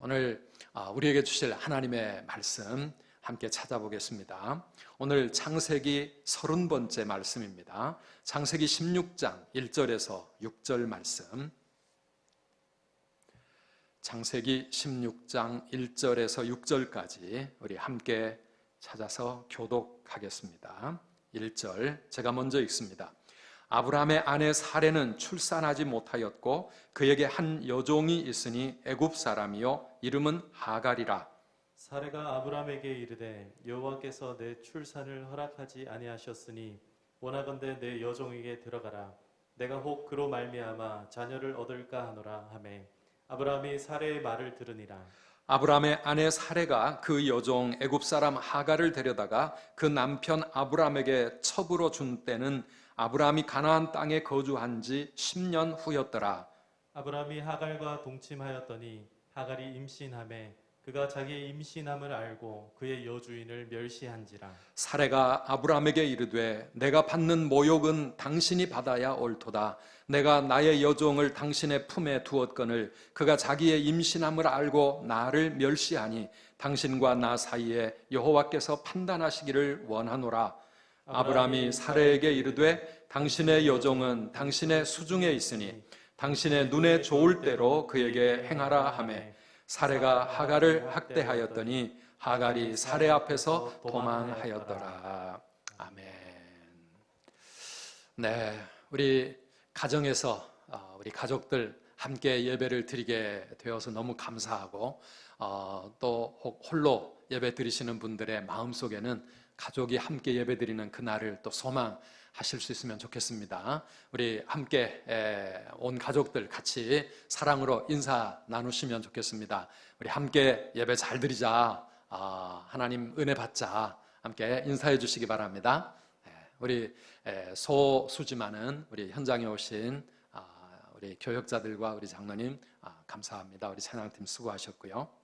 오늘 우리에게 주실 하나님의 말씀 함께 찾아보겠습니다. 오늘 창세기 30번째 말씀입니다. 창세기 16장 1절에서 6절 말씀. 창세기 16장 1절에서 6절까지 우리 함께 찾아서 교독하겠습니다. 1절 제가 먼저 읽습니다. 아브라함의 아내 사레는 출산하지 못하였고 그에게 한 여종이 있으니 애굽 사람이요 이름은 하갈이라. 사레가 아브라함에게 이르되 여호와께서 내 출산을 허락하지 아니하셨으니 원하건대 내 여종에게 들어가라. 내가 혹 그로 말미암아 자녀를 얻을까 하노라 하매 아브라함이 사레의 말을 들으니라. 아브라함의 아내 사레가 그 여종 애굽 사람 하갈을 데려다가 그 남편 아브라함에게 첩으로 준 때는 아브라함이 가나안 땅에 거주한 지 10년 후였더라. 아브라함이 하갈과 동침하였더니 하갈이 임신하매 그가 자기의 임신함을 알고 그의 여주인을 멸시한지라. 사레가 아브라함에게 이르되 내가 받는 모욕은 당신이 받아야 옳도다. 내가 나의 여종을 당신의 품에 두었거늘 그가 자기의 임신함을 알고 나를 멸시하니 당신과 나 사이에 여호와께서 판단하시기를 원하노라. 아브라함이 사레에게 이르되 당신의 여종은 당신의 수중에 있으니 당신의 눈에 좋을 대로 그에게 행하라 하매 사레가 하갈을 학대하였더니 하갈이 사레 앞에서 도망하였더라. 아멘. 네, 우리 가정에서 우리 가족들 함께 예배를 드리게 되어서 너무 감사하고 또 홀로 예배 드리시는 분들의 마음속에는 가족이 함께 예배드리는 그날을 또 소망하실 수 있으면 좋겠습니다. 우리 함께 온 가족들 같이 사랑으로 인사 나누시면 좋겠습니다. 우리 함께 예배 잘 드리자, 하나님 은혜 받자, 함께 인사해 주시기 바랍니다. 우리 소수지만은 우리 현장에 오신 우리 교역자들과 우리 장로님 감사합니다. 우리 찬양팀 수고하셨고요.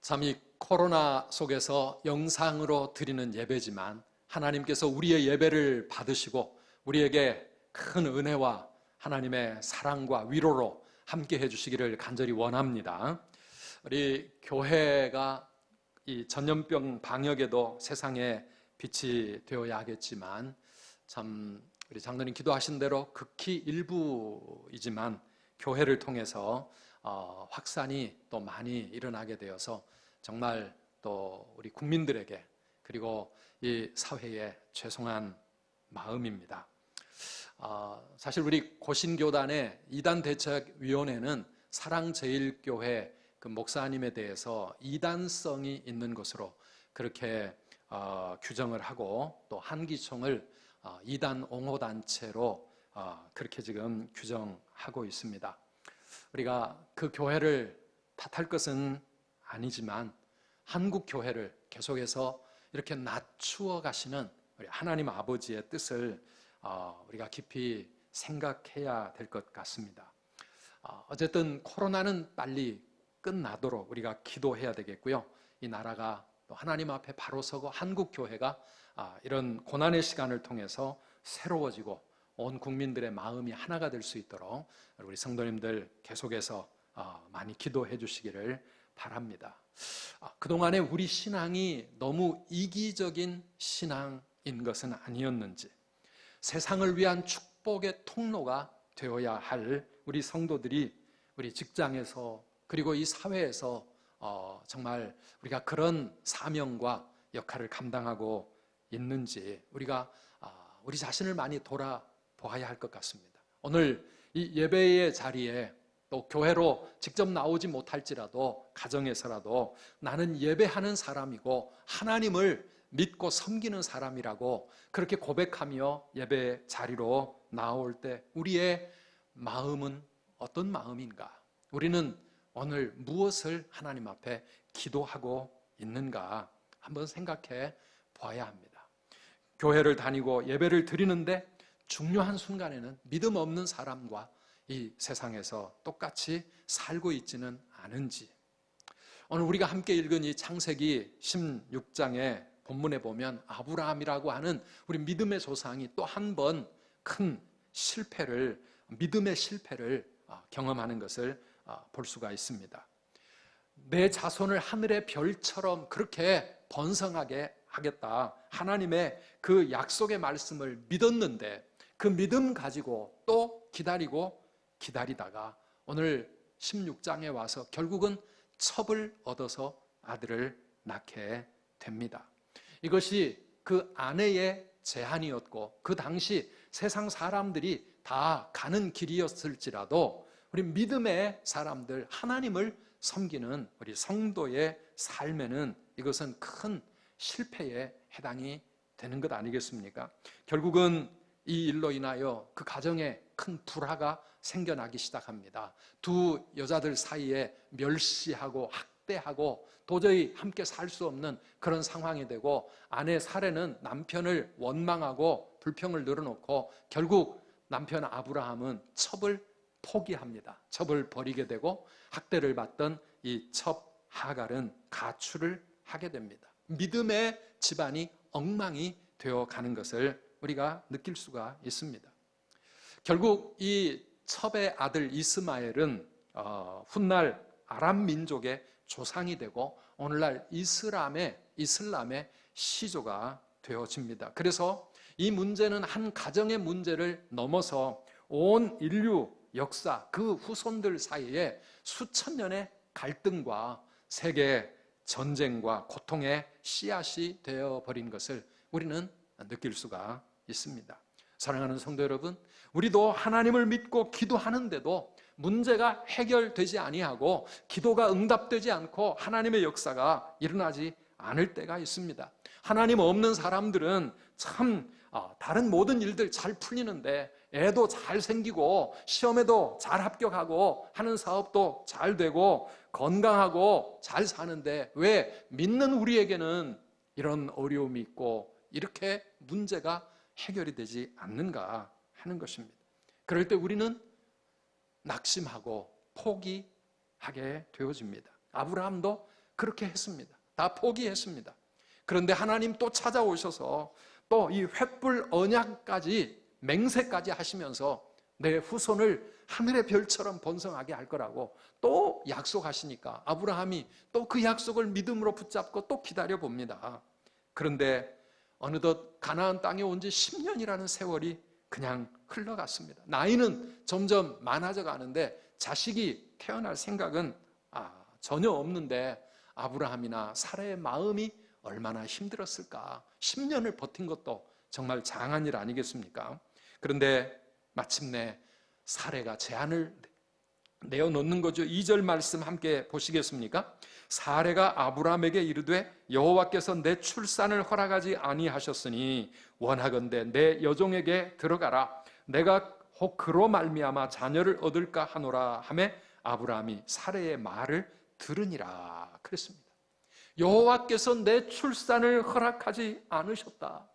참 이 코로나 속에서 영상으로 드리는 예배지만 하나님께서 우리의 예배를 받으시고 우리에게 큰 은혜와 하나님의 사랑과 위로로 함께 해주시기를 간절히 원합니다. 우리 교회가 이 전염병 방역에도 세상에 빛이 되어야 하겠지만 참 우리 장로님 기도하신 대로 극히 일부이지만 교회를 통해서 확산이 또 많이 일어나게 되어서 정말 또 우리 국민들에게 그리고 이 사회에 죄송한 마음입니다. 사실 우리 고신교단의 이단대책위원회는 사랑제일교회 그 목사님에 대해서 이단성이 있는 것으로 그렇게 규정을 하고 또 한기총을 이단 옹호단체로 그렇게 지금 규정하고 있습니다. 우리가 그 교회를 탓할 것은 아니지만 한국 교회를 계속해서 이렇게 낮추어 가시는 우리 하나님 아버지의 뜻을 우리가 깊이 생각해야 될 것 같습니다. 어쨌든 코로나는 빨리 끝나도록 우리가 기도해야 되겠고요. 이 나라가 또 하나님 앞에 바로 서고 한국 교회가 이런 고난의 시간을 통해서 새로워지고 온 국민들의 마음이 하나가 될 수 있도록 우리 성도님들 계속해서 많이 기도해 주시기를 바랍니다. 그동안에 우리 신앙이 너무 이기적인 신앙인 것은 아니었는지 세상을 위한 축복의 통로가 되어야 할 우리 성도들이 우리 직장에서 그리고 이 사회에서 정말 우리가 그런 사명과 역할을 감당하고 있는지 우리가 우리 자신을 많이 돌아보아야 할 것 같습니다. 오늘 이 예배의 자리에 또 교회로 직접 나오지 못할지라도 가정에서라도 나는 예배하는 사람이고 하나님을 믿고 섬기는 사람이라고 그렇게 고백하며 예배 자리로 나올 때 우리의 마음은 어떤 마음인가? 우리는 오늘 무엇을 하나님 앞에 기도하고 있는가? 한번 생각해 보아야 합니다. 교회를 다니고 예배를 드리는데 중요한 순간에는 믿음 없는 사람과 이 세상에서 똑같이 살고 있지는 않은지 오늘 우리가 함께 읽은 이 창세기 16장의 본문에 보면 아브라함이라고 하는 우리 믿음의 조상이 또 한 번 큰 실패를 믿음의 실패를 경험하는 것을 볼 수가 있습니다. 내 자손을 하늘의 별처럼 그렇게 번성하게 하겠다. 하나님의 그 약속의 말씀을 믿었는데 그 믿음 가지고 또 기다리고 기다리다가 오늘 16장에 와서 결국은 첩을 얻어서 아들을 낳게 됩니다. 이것이 그 아내의 제한이었고 그 당시 세상 사람들이 다 가는 길이었을지라도 우리 믿음의 사람들, 하나님을 섬기는 우리 성도의 삶에는 이것은 큰 실패에 해당이 되는 것 아니겠습니까? 결국은 이 일로 인하여 그 가정에 큰 불화가 생겨나기 시작합니다. 두 여자들 사이에 멸시하고 학대하고 도저히 함께 살 수 없는 그런 상황이 되고, 아내 사레는 남편을 원망하고 불평을 늘어놓고 결국 남편 아브라함은 첩을 포기합니다. 첩을 버리게 되고 학대를 받던 이 첩 하갈은 가출을 하게 됩니다. 믿음의 집안이 엉망이 되어가는 것을 우리가 느낄 수가 있습니다. 결국 이 첩의 아들 이스마엘은 훗날 아람 민족의 조상이 되고 오늘날 이슬람의 시조가 되어집니다. 그래서 이 문제는 한 가정의 문제를 넘어서 온 인류 역사, 그 후손들 사이에 수천 년의 갈등과 세계 전쟁과 고통의 씨앗이 되어버린 것을 우리는 느낄 수가 있습니다. 사랑하는 성도 여러분, 우리도 하나님을 믿고 기도하는데도 문제가 해결되지 아니하고 기도가 응답되지 않고 하나님의 역사가 일어나지 않을 때가 있습니다. 하나님 없는 사람들은 참 다른 모든 일들 잘 풀리는데 애도 잘 생기고 시험에도 잘 합격하고 하는 사업도 잘 되고 건강하고 잘 사는데 왜 믿는 우리에게는 이런 어려움이 있고 이렇게 문제가 해결이 되지 않는가 하는 것입니다. 그럴 때 우리는 낙심하고 포기하게 되어집니다. 아브라함도 그렇게 했습니다. 다 포기했습니다. 그런데 하나님 또 찾아오셔서 또 이 횃불 언약까지 맹세까지 하시면서 내 후손을 하늘의 별처럼 번성하게 할 거라고 또 약속하시니까 아브라함이 또 그 약속을 믿음으로 붙잡고 또 기다려 봅니다. 그런데 어느덧 가나안 땅에 온 지 10년이라는 세월이 그냥 흘러갔습니다. 나이는 점점 많아져 가는데 자식이 태어날 생각은 전혀 없는데 아브라함이나 사라의 마음이 얼마나 힘들었을까. 10년을 버틴 것도 정말 장한 일 아니겠습니까? 그런데 마침내 사라가 제안을 내어놓는 거죠. 2절 말씀 함께 보시겠습니까? 사라가 아브라함에게 이르되 여호와께서 내 출산을 허락하지 아니하셨으니 원하건대 내 여종에게 들어가라. 내가 혹 그로 말미암아 자녀를 얻을까 하노라 하매 아브라함이 사라의 말을 들으니라 그랬습니다. 여호와께서 내 출산을 허락하지 않으셨다.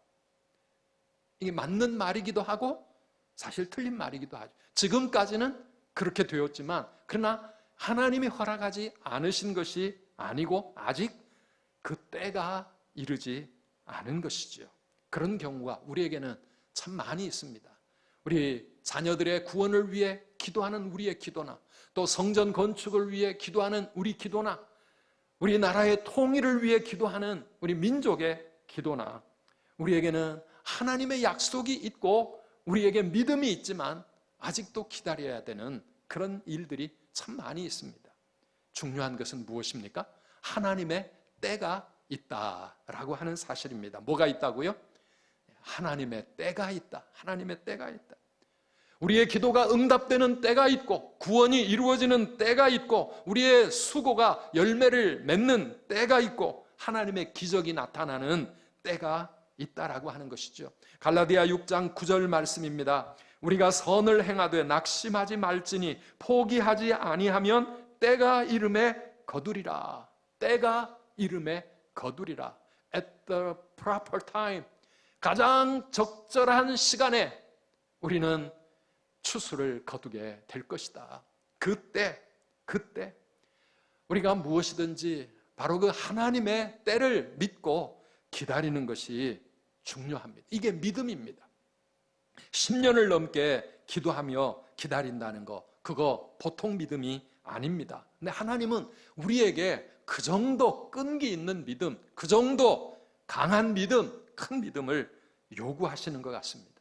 이게 맞는 말이기도 하고 사실 틀린 말이기도 하죠. 지금까지는 그렇게 되었지만 그러나 하나님이 허락하지 않으신 것이 아니고 아직 그 때가 이르지 않은 것이죠. 그런 경우가 우리에게는 참 많이 있습니다. 우리 자녀들의 구원을 위해 기도하는 우리의 기도나 또 성전 건축을 위해 기도하는 우리 기도나 우리나라의 통일을 위해 기도하는 우리 민족의 기도나 우리에게는 하나님의 약속이 있고 우리에게 믿음이 있지만 아직도 기다려야 되는 그런 일들이 참 많이 있습니다. 중요한 것은 무엇입니까? 하나님의 때가 있다라고 하는 사실입니다. 뭐가 있다고요? 하나님의 때가 있다. 하나님의 때가 있다. 우리의 기도가 응답되는 때가 있고 구원이 이루어지는 때가 있고 우리의 수고가 열매를 맺는 때가 있고 하나님의 기적이 나타나는 때가 있다라고 하는 것이죠. 갈라디아 6장 9절 말씀입니다. 우리가 선을 행하되 낙심하지 말지니 포기하지 아니하면 때가 이름에 거두리라. 때가 이름에 거두리라. At the proper time. 가장 적절한 시간에 우리는 추수를 거두게 될 것이다. 그때 우리가 무엇이든지 바로 그 하나님의 때를 믿고 기다리는 것이 중요합니다. 이게 믿음입니다. 10년을 넘게 기도하며 기다린다는 거, 그거 보통 믿음이 아닙니다. 근데 하나님은 우리에게 그 정도 끈기 있는 믿음, 그 정도 강한 믿음, 큰 믿음을 요구하시는 것 같습니다.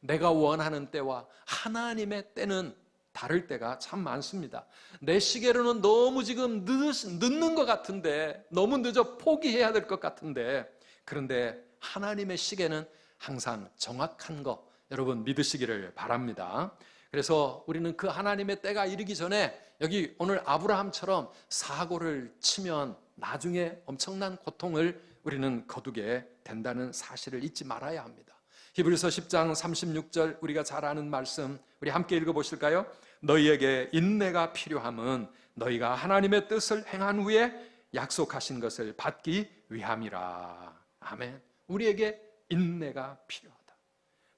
내가 원하는 때와 하나님의 때는 다를 때가 참 많습니다. 내 시계로는 너무 지금 늦는 것 같은데, 너무 늦어 포기해야 될 것 같은데, 그런데 하나님의 시계는 항상 정확한 거 여러분 믿으시기를 바랍니다. 그래서 우리는 그 하나님의 때가 이르기 전에 여기 오늘 아브라함처럼 사고를 치면 나중에 엄청난 고통을 우리는 거두게 된다는 사실을 잊지 말아야 합니다. 히브리서 10장 36절 우리가 잘 아는 말씀 우리 함께 읽어보실까요? 너희에게 인내가 필요함은 너희가 하나님의 뜻을 행한 후에 약속하신 것을 받기 위함이라. 아멘. 우리에게 인내가 필요하다.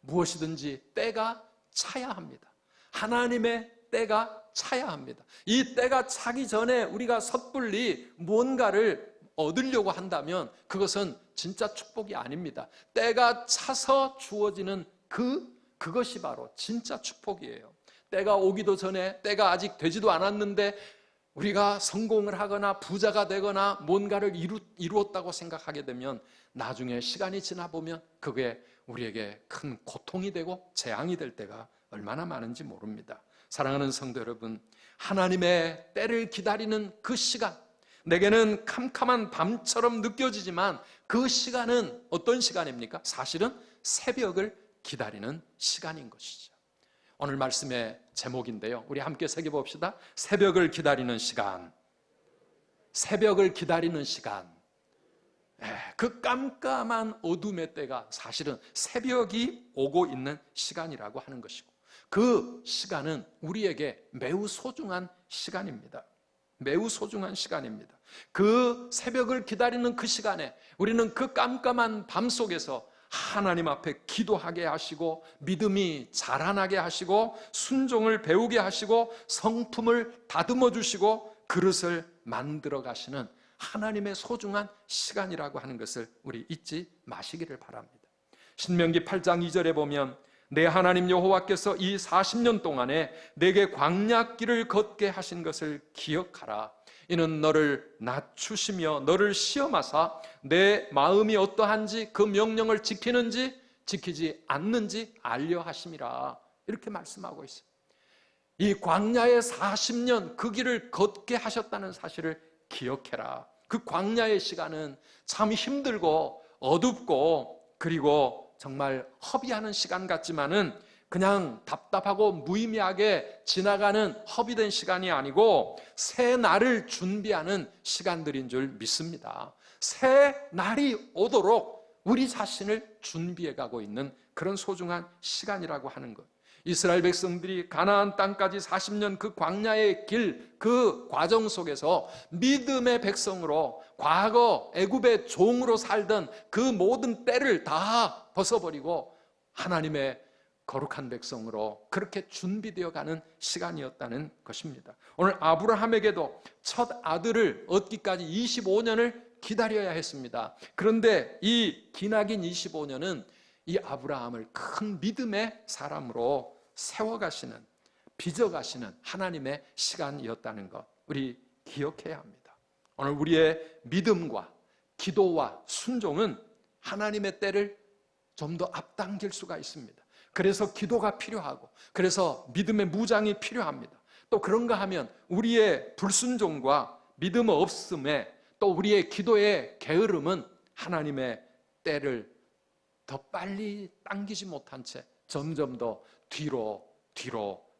무엇이든지 때가 차야 합니다. 하나님의 때가 차야 합니다. 이 때가 차기 전에 우리가 섣불리 뭔가를 얻으려고 한다면 그것은 진짜 축복이 아닙니다. 때가 차서 주어지는 그것이 바로 진짜 축복이에요. 때가 오기도 전에, 때가 아직 되지도 않았는데 우리가 성공을 하거나 부자가 되거나 뭔가를 이루었다고 생각하게 되면 나중에 시간이 지나 보면 그게 우리에게 큰 고통이 되고 재앙이 될 때가 얼마나 많은지 모릅니다. 사랑하는 성도 여러분, 하나님의 때를 기다리는 그 시간, 내게는 캄캄한 밤처럼 느껴지지만 그 시간은 어떤 시간입니까? 사실은 새벽을 기다리는 시간인 것이죠. 오늘 말씀의 제목인데요, 우리 함께 새겨봅시다. 새벽을 기다리는 시간. 새벽을 기다리는 시간. 그 깜깜한 어둠의 때가 사실은 새벽이 오고 있는 시간이라고 하는 것이고, 그 시간은 우리에게 매우 소중한 시간입니다. 매우 소중한 시간입니다. 그 새벽을 기다리는 그 시간에 우리는 그 깜깜한 밤 속에서 하나님 앞에 기도하게 하시고 믿음이 자라나게 하시고 순종을 배우게 하시고 성품을 다듬어 주시고 그릇을 만들어 가시는 하나님의 소중한 시간이라고 하는 것을 우리 잊지 마시기를 바랍니다. 신명기 8장 2절에 보면 내 하나님 여호와께서 이 40년 동안에 내게 광야길을 걷게 하신 것을 기억하라. 이는 너를 낮추시며 너를 시험하사 내 마음이 어떠한지 그 명령을 지키는지 지키지 않는지 알려 하심이라. 이렇게 말씀하고 있어요. 이 광야의 40년 그 길을 걷게 하셨다는 사실을 기억해라. 그 광야의 시간은 참 힘들고 어둡고 그리고 정말 허비하는 시간 같지만은 그냥 답답하고 무의미하게 지나가는 허비된 시간이 아니고 새 날을 준비하는 시간들인 줄 믿습니다. 새 날이 오도록 우리 자신을 준비해 가고 있는 그런 소중한 시간이라고 하는 것. 이스라엘 백성들이 가나안 땅까지 40년 그 광야의 길, 그 과정 속에서 믿음의 백성으로 과거 애굽의 종으로 살던 그 모든 때를 다 벗어버리고 하나님의 거룩한 백성으로 그렇게 준비되어 가는 시간이었다는 것입니다. 오늘 아브라함에게도 첫 아들을 얻기까지 25년을 기다려야 했습니다. 그런데 이 기나긴 25년은 이 아브라함을 큰 믿음의 사람으로 세워가시는, 빚어가시는 하나님의 시간이었다는 것 우리 기억해야 합니다. 오늘 우리의 믿음과 기도와 순종은 하나님의 때를 좀 더 앞당길 수가 있습니다. 그래서 기도가 필요하고 그래서 믿음의 무장이 필요합니다. 또 그런가 하면 우리의 불순종과 믿음 없음에 또 우리의 기도의 게으름은 하나님의 때를 더 빨리 당기지 못한 채 점점 더 뒤로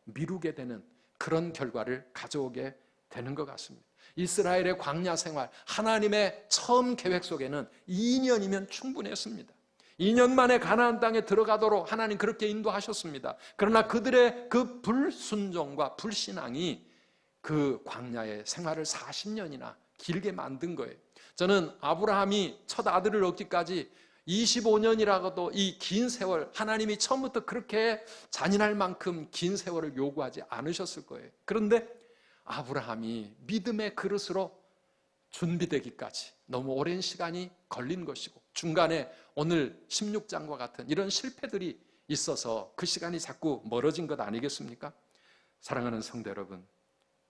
미루게 되는 그런 결과를 가져오게 되는 것 같습니다. 이스라엘의 광야 생활, 하나님의 처음 계획 속에는 2년이면 충분했습니다. 2년 만에 가나안 땅에 들어가도록 하나님 그렇게 인도하셨습니다. 그러나 그들의 그 불순종과 불신앙이 그 광야의 생활을 40년이나 길게 만든 거예요. 저는 아브라함이 첫 아들을 얻기까지 25년이라고도 이 긴 세월, 하나님이 처음부터 그렇게 잔인할 만큼 긴 세월을 요구하지 않으셨을 거예요. 그런데 아브라함이 믿음의 그릇으로 준비되기까지 너무 오랜 시간이 걸린 것이고 중간에 오늘 16장과 같은 이런 실패들이 있어서 그 시간이 자꾸 멀어진 것 아니겠습니까? 사랑하는 성도 여러분,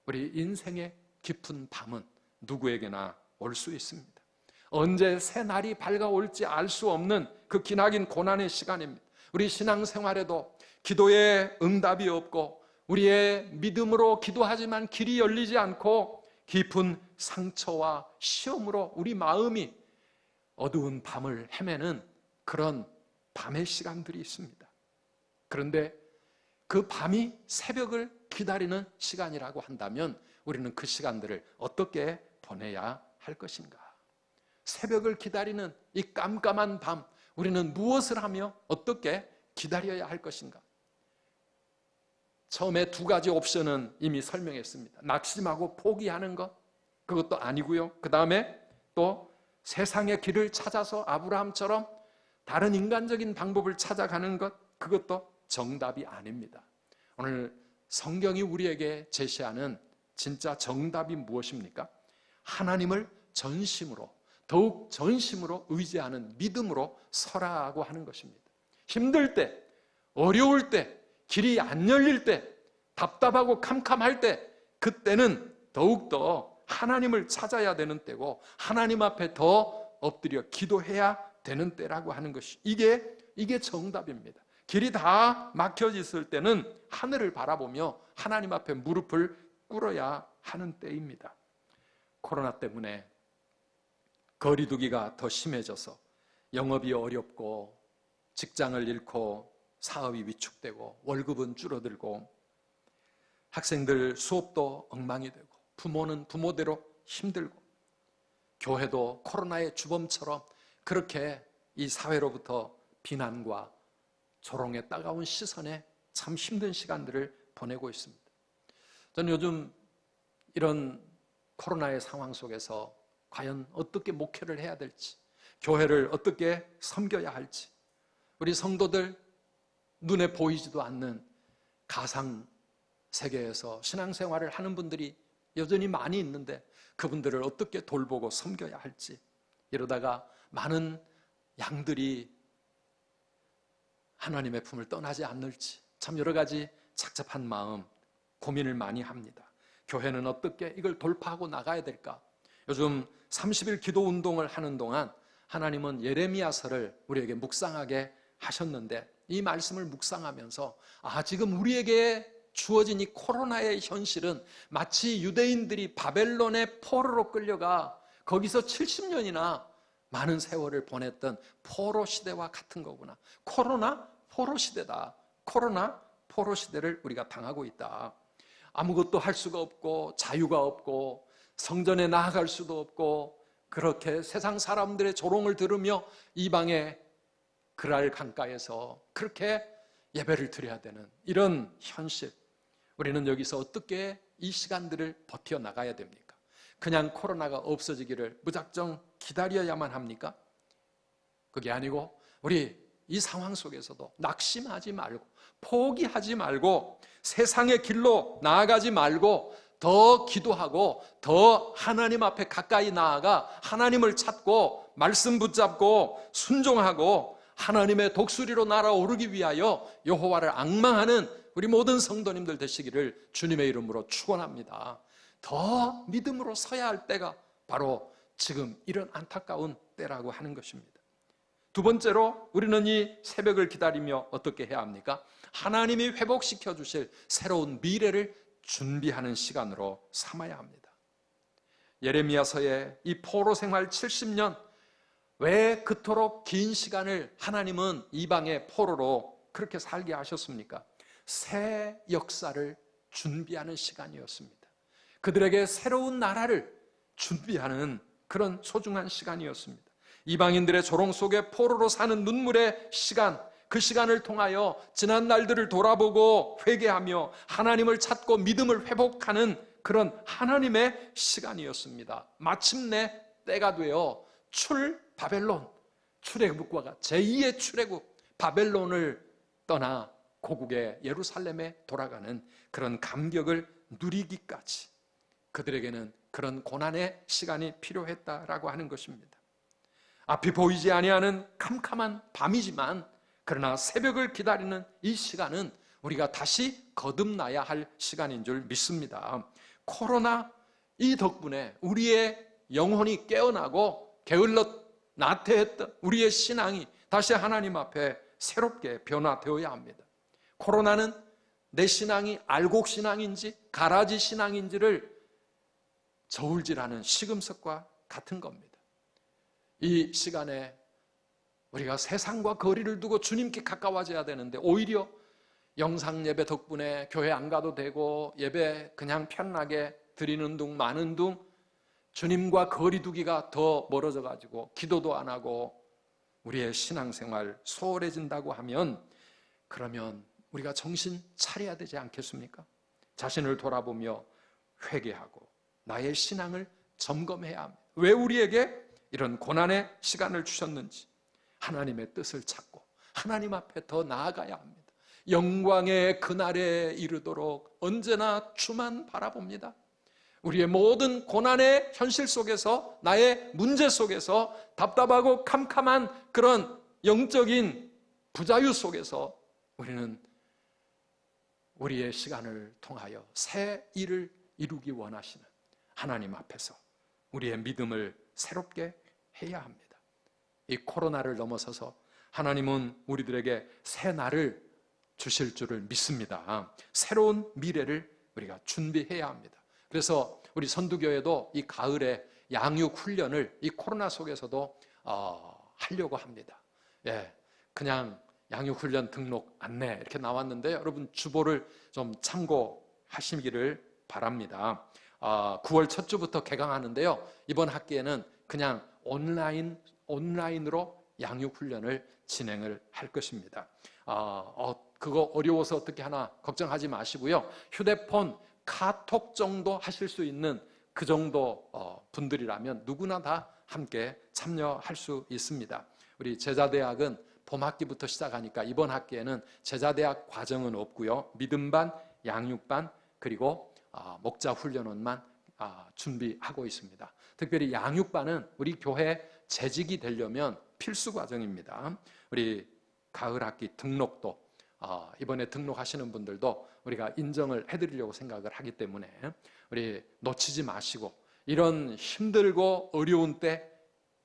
우리 인생의 깊은 밤은 누구에게나 올 수 있습니다. 언제 새 날이 밝아올지 알 수 없는 그 기나긴 고난의 시간입니다. 우리 신앙생활에도 기도에 응답이 없고 우리의 믿음으로 기도하지만 길이 열리지 않고 깊은 상처와 시험으로 우리 마음이 어두운 밤을 헤매는 그런 밤의 시간들이 있습니다. 그런데 그 밤이 새벽을 기다리는 시간이라고 한다면 우리는 그 시간들을 어떻게 보내야 할 것인가? 새벽을 기다리는 이 깜깜한 밤, 우리는 무엇을 하며 어떻게 기다려야 할 것인가? 처음에 두 가지 옵션은 이미 설명했습니다. 낙심하고 포기하는 것, 그것도 아니고요. 그 다음에 또 세상의 길을 찾아서 아브라함처럼 다른 인간적인 방법을 찾아가는 것, 그것도 정답이 아닙니다. 오늘 성경이 우리에게 제시하는 진짜 정답이 무엇입니까? 하나님을 전심으로, 더욱 전심으로 의지하는 믿음으로 서라고 하는 것입니다. 힘들 때, 어려울 때, 길이 안 열릴 때, 답답하고 캄캄할 때, 그때는 더욱더 하나님을 찾아야 되는 때고 하나님 앞에 더 엎드려 기도해야 되는 때라고 하는 것이 이게 정답입니다. 길이 다 막혀 있을 때는 하늘을 바라보며 하나님 앞에 무릎을 꿇어야 하는 때입니다. 코로나 때문에 거리두기가 더 심해져서 영업이 어렵고 직장을 잃고 사업이 위축되고 월급은 줄어들고 학생들 수업도 엉망이 되고 부모는 부모대로 힘들고 교회도 코로나의 주범처럼 그렇게 이 사회로부터 비난과 조롱의 따가운 시선에 참 힘든 시간들을 보내고 있습니다. 저는 요즘 이런 코로나의 상황 속에서 과연 어떻게 목회를 해야 될지, 교회를 어떻게 섬겨야 할지, 우리 성도들 눈에 보이지도 않는 가상 세계에서 신앙생활을 하는 분들이 여전히 많이 있는데 그분들을 어떻게 돌보고 섬겨야 할지, 이러다가 많은 양들이 하나님의 품을 떠나지 않을지 참 여러 가지 착잡한 마음, 고민을 많이 합니다. 교회는 어떻게 이걸 돌파하고 나가야 될까? 요즘 30일 기도 운동을 하는 동안 하나님은 예레미야서를 우리에게 묵상하게 하셨는데 이 말씀을 묵상하면서 지금 우리에게 주어진 이 코로나의 현실은 마치 유대인들이 바벨론의 포로로 끌려가 거기서 70년이나 많은 세월을 보냈던 포로 시대와 같은 거구나. 코로나 포로 시대다. 코로나 포로 시대를 우리가 당하고 있다. 아무것도 할 수가 없고 자유가 없고 성전에 나아갈 수도 없고 그렇게 세상 사람들의 조롱을 들으며 이방의 그랄 강가에서 그렇게 예배를 드려야 되는 이런 현실, 우리는 여기서 어떻게 이 시간들을 버텨나가야 됩니까? 그냥 코로나가 없어지기를 무작정 기다려야만 합니까? 그게 아니고 우리 이 상황 속에서도 낙심하지 말고 포기하지 말고 세상의 길로 나아가지 말고 더 기도하고 더 하나님 앞에 가까이 나아가 하나님을 찾고 말씀 붙잡고 순종하고 하나님의 독수리로 날아오르기 위하여 여호와를 앙망하는 우리 모든 성도님들 되시기를 주님의 이름으로 축원합니다. 더 믿음으로 서야 할 때가 바로 지금 이런 안타까운 때라고 하는 것입니다. 두 번째로 우리는 이 새벽을 기다리며 어떻게 해야 합니까? 하나님이 회복시켜 주실 새로운 미래를 준비하는 시간으로 삼아야 합니다. 예레미야서의 이 포로 생활 70년, 왜 그토록 긴 시간을 하나님은 이방의 포로로 그렇게 살게 하셨습니까? 새 역사를 준비하는 시간이었습니다. 그들에게 새로운 나라를 준비하는 그런 소중한 시간이었습니다. 이방인들의 조롱 속에 포로로 사는 눈물의 시간, 그 시간을 통하여 지난 날들을 돌아보고 회개하며 하나님을 찾고 믿음을 회복하는 그런 하나님의 시간이었습니다. 마침내 때가 되어 바벨론, 출애굽과 제2의 출애굽, 바벨론을 떠나 고국의 예루살렘에 돌아가는 그런 감격을 누리기까지 그들에게는 그런 고난의 시간이 필요했다라고 하는 것입니다. 앞이 보이지 아니하는 캄캄한 밤이지만 그러나 새벽을 기다리는 이 시간은 우리가 다시 거듭나야 할 시간인 줄 믿습니다. 코로나 이 덕분에 우리의 영혼이 깨어나고 게을러 나태했던 우리의 신앙이 다시 하나님 앞에 새롭게 변화되어야 합니다. 코로나는 내 신앙이 알곡 신앙인지 가라지 신앙인지를 저울질하는 시금석과 같은 겁니다. 이 시간에 우리가 세상과 거리를 두고 주님께 가까워져야 되는데 오히려 영상 예배 덕분에 교회 안 가도 되고 예배 그냥 편하게 드리는 둥 마는 둥 주님과 거리 두기가 더 멀어져 가지고 기도도 안 하고 우리의 신앙생활 소홀해진다고 하면 그러면 우리가 정신 차려야 되지 않겠습니까? 자신을 돌아보며 회개하고 나의 신앙을 점검해야 합니다. 왜 우리에게 이런 고난의 시간을 주셨는지 하나님의 뜻을 찾고 하나님 앞에 더 나아가야 합니다. 영광의 그날에 이르도록 언제나 주만 바라봅니다. 우리의 모든 고난의 현실 속에서 나의 문제 속에서 답답하고 캄캄한 그런 영적인 부자유 속에서 우리는 우리의 시간을 통하여 새 일을 이루기 원하시는 하나님 앞에서 우리의 믿음을 새롭게 해야 합니다. 이 코로나를 넘어서서 하나님은 우리들에게 새 날을 주실 줄을 믿습니다. 새로운 미래를 우리가 준비해야 합니다. 그래서 우리 선두교회도 이 가을에 양육 훈련을 이 코로나 속에서도 하려고 합니다. 예, 그냥 양육 훈련 등록 안내 이렇게 나왔는데 여러분 주보를 좀 참고하시기를 바랍니다. 9월 첫 주부터 개강하는데요. 이번 학기에는 그냥 온라인으로 양육 훈련을 진행을 할 것입니다. 그거 어려워서 어떻게 하나 걱정하지 마시고요. 휴대폰, 카톡 정도 하실 수 있는 그 정도 분들이라면 누구나 다 함께 참여할 수 있습니다. 우리 제자대학은 봄학기부터 시작하니까 이번 학기에는 제자대학 과정은 없고요. 믿음반, 양육반 그리고 목자훈련원만 준비하고 있습니다. 특별히 양육반은 우리 교회 재직이 되려면 필수 과정입니다. 우리 가을 학기 등록도 이번에 등록하시는 분들도 우리가 인정을 해드리려고 생각을 하기 때문에 우리 놓치지 마시고 이런 힘들고 어려운 때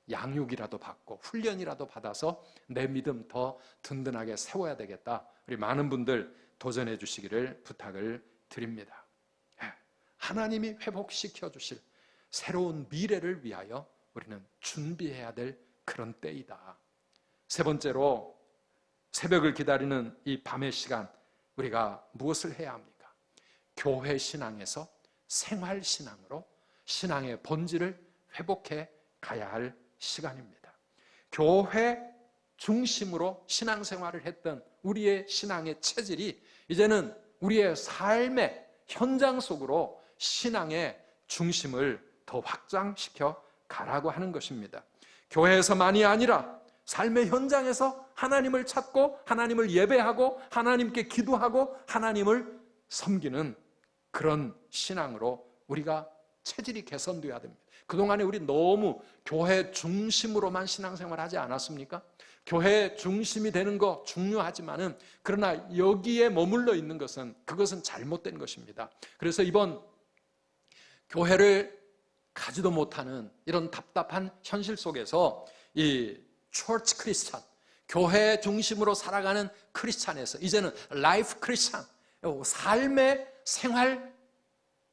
양육이라도 받고 훈련이라도 받아서 내 믿음 더 든든하게 세워야 되겠다. 우리 많은 분들 도전해 주시기를 부탁을 드립니다. 하나님이 회복시켜 주실 새로운 미래를 위하여 우리는 준비해야 될 그런 때이다. 세 번째로 새벽을 기다리는 이 밤의 시간 우리가 무엇을 해야 합니까? 교회 신앙에서 생활 신앙으로 신앙의 본질을 회복해 가야 할 시간입니다. 교회 중심으로 신앙생활을 했던 우리의 신앙의 체질이 이제는 우리의 삶의 현장 속으로 신앙의 중심을 더 확장시켜 가라고 하는 것입니다. 교회에서만이 아니라 삶의 현장에서 하나님을 찾고 하나님을 예배하고 하나님께 기도하고 하나님을 섬기는 그런 신앙으로 우리가 체질이 개선되어야 됩니다. 그동안에 우리 너무 교회 중심으로만 신앙생활 하지 않았습니까? 교회 중심이 되는 거 중요하지만은 그러나 여기에 머물러 있는 것은 그것은 잘못된 것입니다. 그래서 이번 교회를 가지도 못하는 이런 답답한 현실 속에서 이 church 크리스찬, 교회 중심으로 살아가는 크리스찬에서 이제는 라이프 크리스찬, 삶의 생활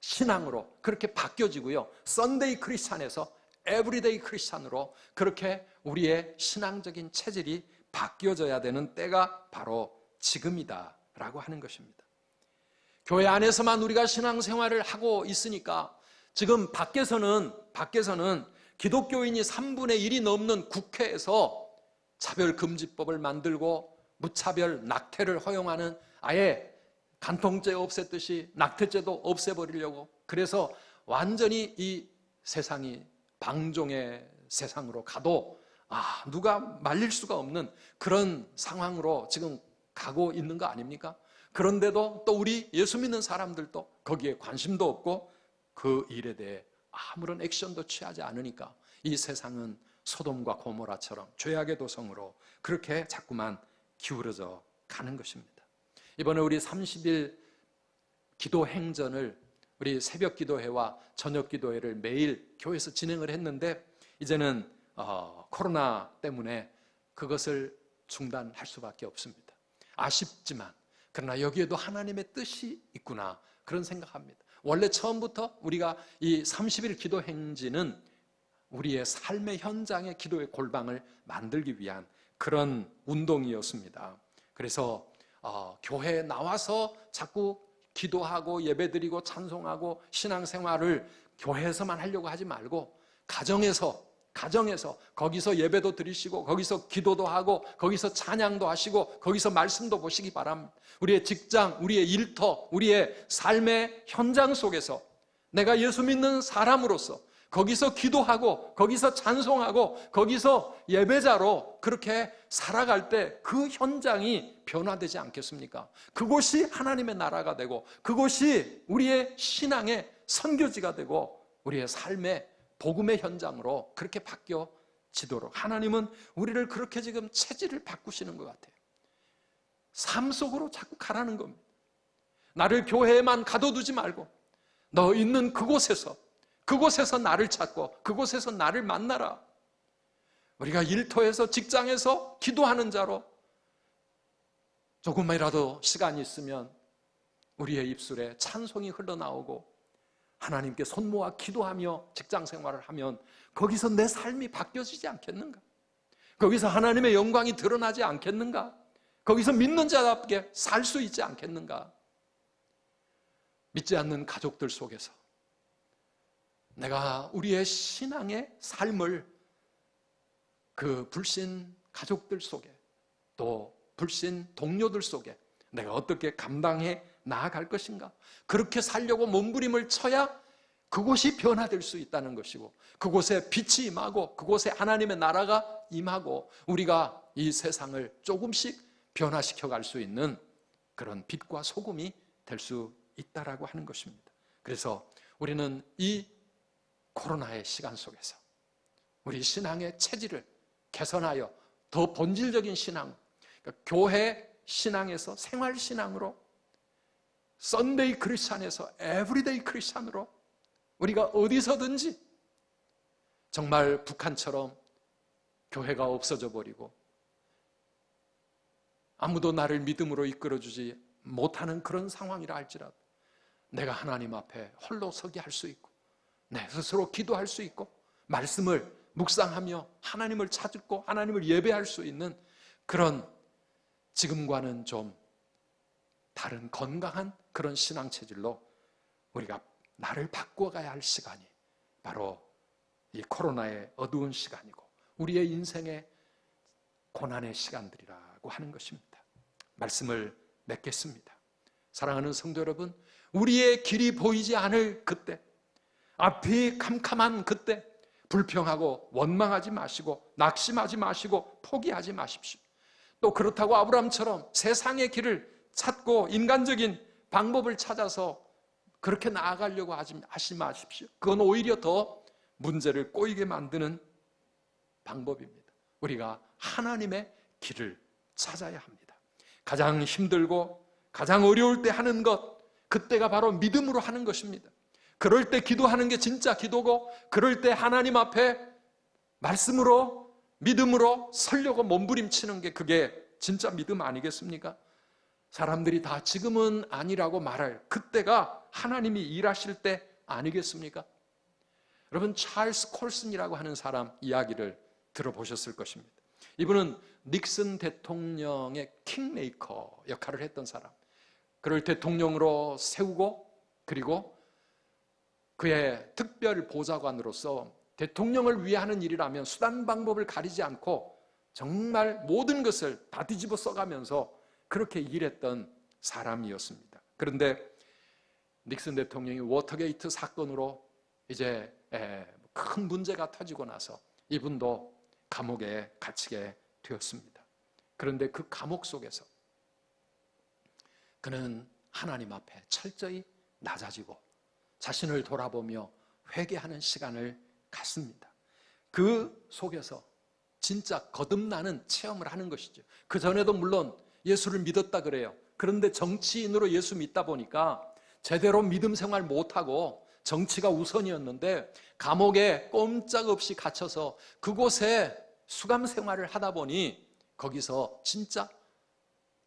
신앙으로 그렇게 바뀌어지고요. 썬데이 크리스찬에서 에브리데이 크리스찬으로 그렇게 우리의 신앙적인 체질이 바뀌어져야 되는 때가 바로 지금이다라고 하는 것입니다. 교회 안에서만 우리가 신앙생활을 하고 있으니까 지금 밖에서는 기독교인이 3분의 1이 넘는 국회에서 차별금지법을 만들고 무차별 낙태를 허용하는 아예 간통죄 없앴듯이 낙태죄도 없애버리려고 그래서 완전히 이 세상이 방종의 세상으로 가도 누가 말릴 수가 없는 그런 상황으로 지금 가고 있는 거 아닙니까? 그런데도 또 우리 예수 믿는 사람들도 거기에 관심도 없고 그 일에 대해 아무런 액션도 취하지 않으니까 이 세상은 소돔과 고모라처럼 죄악의 도성으로 그렇게 자꾸만 기울어져 가는 것입니다. 이번에 우리 30일 기도 행전을 우리 새벽 기도회와 저녁 기도회를 매일 교회에서 진행을 했는데 이제는 코로나 때문에 그것을 중단할 수밖에 없습니다. 아쉽지만 그러나 여기에도 하나님의 뜻이 있구나 그런 생각합니다. 원래 처음부터 우리가 이 30일 기도 행진은 우리의 삶의 현장의 기도의 골방을 만들기 위한 그런 운동이었습니다. 그래서 교회에 나와서 자꾸 기도하고 예배드리고 찬송하고 신앙생활을 교회에서만 하려고 하지 말고 가정에서 거기서 예배도 드리시고 거기서 기도도 하고 거기서 찬양도 하시고 거기서 말씀도 보시기 바랍니다. 우리의 직장, 우리의 일터, 우리의 삶의 현장 속에서 내가 예수 믿는 사람으로서 거기서 기도하고 거기서 찬송하고 거기서 예배자로 그렇게 살아갈 때 그 현장이 변화되지 않겠습니까? 그곳이 하나님의 나라가 되고 그곳이 우리의 신앙의 선교지가 되고 우리의 삶의 복음의 현장으로 그렇게 바뀌어지도록 하나님은 우리를 그렇게 지금 체질을 바꾸시는 것 같아요. 삶 속으로 자꾸 가라는 겁니다. 나를 교회에만 가둬두지 말고 너 있는 그곳에서 나를 찾고 그곳에서 나를 만나라. 우리가 일터에서 직장에서 기도하는 자로 조금이라도 시간이 있으면 우리의 입술에 찬송이 흘러나오고 하나님께 손 모아 기도하며 직장 생활을 하면 거기서 내 삶이 바뀌어지지 않겠는가? 거기서 하나님의 영광이 드러나지 않겠는가? 거기서 믿는 자답게 살 수 있지 않겠는가? 믿지 않는 가족들 속에서 내가 우리의 신앙의 삶을 그 불신 가족들 속에 또 불신 동료들 속에 내가 어떻게 감당해 나아갈 것인가? 그렇게 살려고 몸부림을 쳐야 그곳이 변화될 수 있다는 것이고 그곳에 빛이 임하고 그곳에 하나님의 나라가 임하고 우리가 이 세상을 조금씩 변화시켜 갈 수 있는 그런 빛과 소금이 될 수 있다라고 하는 것입니다. 그래서 우리는 이 코로나의 시간 속에서 우리 신앙의 체질을 개선하여 더 본질적인 신앙, 그러니까 교회 신앙에서 생활 신앙으로 썬데이 크리스찬에서 에브리데이 크리스찬으로 우리가 어디서든지 정말 북한처럼 교회가 없어져 버리고 아무도 나를 믿음으로 이끌어주지 못하는 그런 상황이라 할지라도 내가 하나님 앞에 홀로 서게 할 수 있고 내 스스로 기도할 수 있고 말씀을 묵상하며 하나님을 찾고 하나님을 예배할 수 있는 그런 지금과는 좀 다른 건강한 그런 신앙 체질로 우리가 나를 바꿔가야 할 시간이 바로 이 코로나의 어두운 시간이고 우리의 인생의 고난의 시간들이라고 하는 것입니다. 말씀을 맺겠습니다. 사랑하는 성도 여러분, 우리의 길이 보이지 않을 그때, 앞이 캄캄한 그때 불평하고 원망하지 마시고 낙심하지 마시고 포기하지 마십시오. 또 그렇다고 아브라함처럼 세상의 길을 찾고 인간적인 방법을 찾아서 그렇게 나아가려고 하지 마십시오. 그건 오히려 더 문제를 꼬이게 만드는 방법입니다. 우리가 하나님의 길을 찾아야 합니다. 가장 힘들고 가장 어려울 때 하는 것, 그때가 바로 믿음으로 하는 것입니다. 그럴 때 기도하는 게 진짜 기도고 그럴 때 하나님 앞에 말씀으로 믿음으로 서려고 몸부림치는 게 그게 진짜 믿음 아니겠습니까? 사람들이 다 지금은 아니라고 말할 그때가 하나님이 일하실 때 아니겠습니까? 여러분 찰스 콜슨이라고 하는 사람 이야기를 들어보셨을 것입니다. 이분은 닉슨 대통령의 킹메이커 역할을 했던 사람, 그를 대통령으로 세우고 그리고 그의 특별 보좌관으로서 대통령을 위해 하는 일이라면 수단 방법을 가리지 않고 정말 모든 것을 다 뒤집어 써가면서 그렇게 일했던 사람이었습니다. 그런데 닉슨 대통령이 워터게이트 사건으로 이제 큰 문제가 터지고 나서 이분도 감옥에 갇히게 되었습니다. 그런데 그 감옥 속에서 그는 하나님 앞에 철저히 낮아지고 자신을 돌아보며 회개하는 시간을 갖습니다. 그 속에서 진짜 거듭나는 체험을 하는 것이죠. 그 전에도 물론 예수를 믿었다 그래요. 그런데 정치인으로 예수 믿다 보니까 제대로 믿음 생활 못하고 정치가 우선이었는데 감옥에 꼼짝없이 갇혀서 그곳에 수감 생활을 하다 보니 거기서 진짜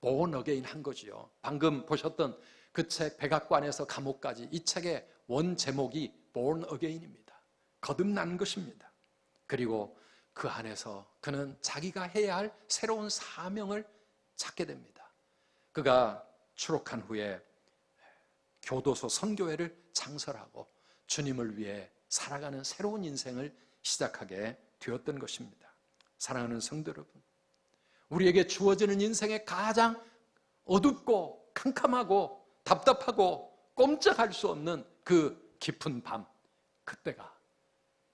born again 한 거지요. 방금 보셨던 그 책 백악관에서 감옥까지, 이 책의 원 제목이 born again입니다. 거듭난 것입니다. 그리고 그 안에서 그는 자기가 해야 할 새로운 사명을 찾게 됩니다. 그가 추록한 후에 교도소 선교회를 창설하고 주님을 위해 살아가는 새로운 인생을 시작하게 되었던 것입니다. 사랑하는 성도 여러분, 우리에게 주어지는 인생의 가장 어둡고 캄캄하고 답답하고 꼼짝할 수 없는 그 깊은 밤, 그때가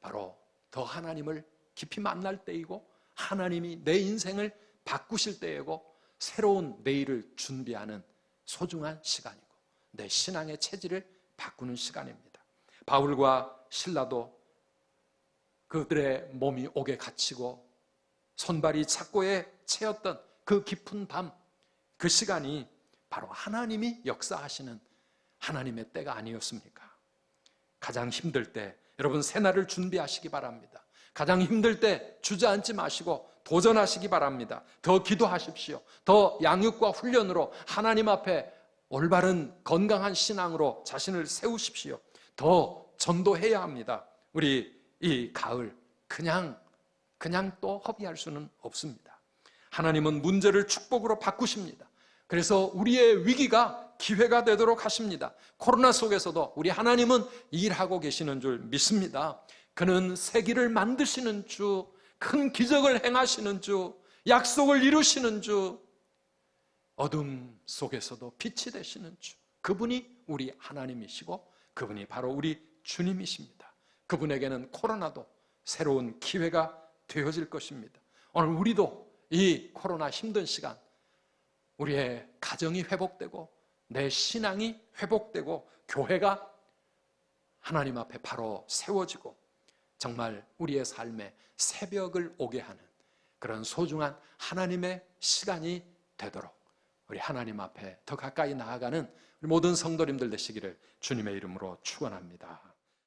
바로 더 하나님을 깊이 만날 때이고 하나님이 내 인생을 바꾸실 때이고 새로운 내일을 준비하는 소중한 시간이고 내 신앙의 체질을 바꾸는 시간입니다. 바울과 실라도 그들의 몸이 옥에 갇히고 손발이 착고에 채였던 그 깊은 밤, 그 시간이 바로 하나님이 역사하시는 하나님의 때가 아니었습니까? 가장 힘들 때 여러분 새날을 준비하시기 바랍니다. 가장 힘들 때 주저앉지 마시고 도전하시기 바랍니다. 더 기도하십시오. 더 양육과 훈련으로 하나님 앞에 올바른 건강한 신앙으로 자신을 세우십시오. 더 전도해야 합니다. 우리 이 가을 그냥 또 허비할 수는 없습니다. 하나님은 문제를 축복으로 바꾸십니다. 그래서 우리의 위기가 기회가 되도록 하십니다. 코로나 속에서도 우리 하나님은 일하고 계시는 줄 믿습니다. 그는 세기를 만드시는 주, 큰 기적을 행하시는 주, 약속을 이루시는 주, 어둠 속에서도 빛이 되시는 주, 그분이 우리 하나님이시고 그분이 바로 우리 주님이십니다. 그분에게는 코로나도 새로운 기회가 되어질 것입니다. 오늘 우리도 이 코로나 힘든 시간 우리의 가정이 회복되고 내 신앙이 회복되고 교회가 하나님 앞에 바로 세워지고 정말 우리의 삶에 새벽을 오게 하는 그런 소중한 하나님의 시간이 되도록 우리 하나님 앞에 더 가까이 나아가는 우리 모든 성도님들 되시기를 주님의 이름으로 축원합니다.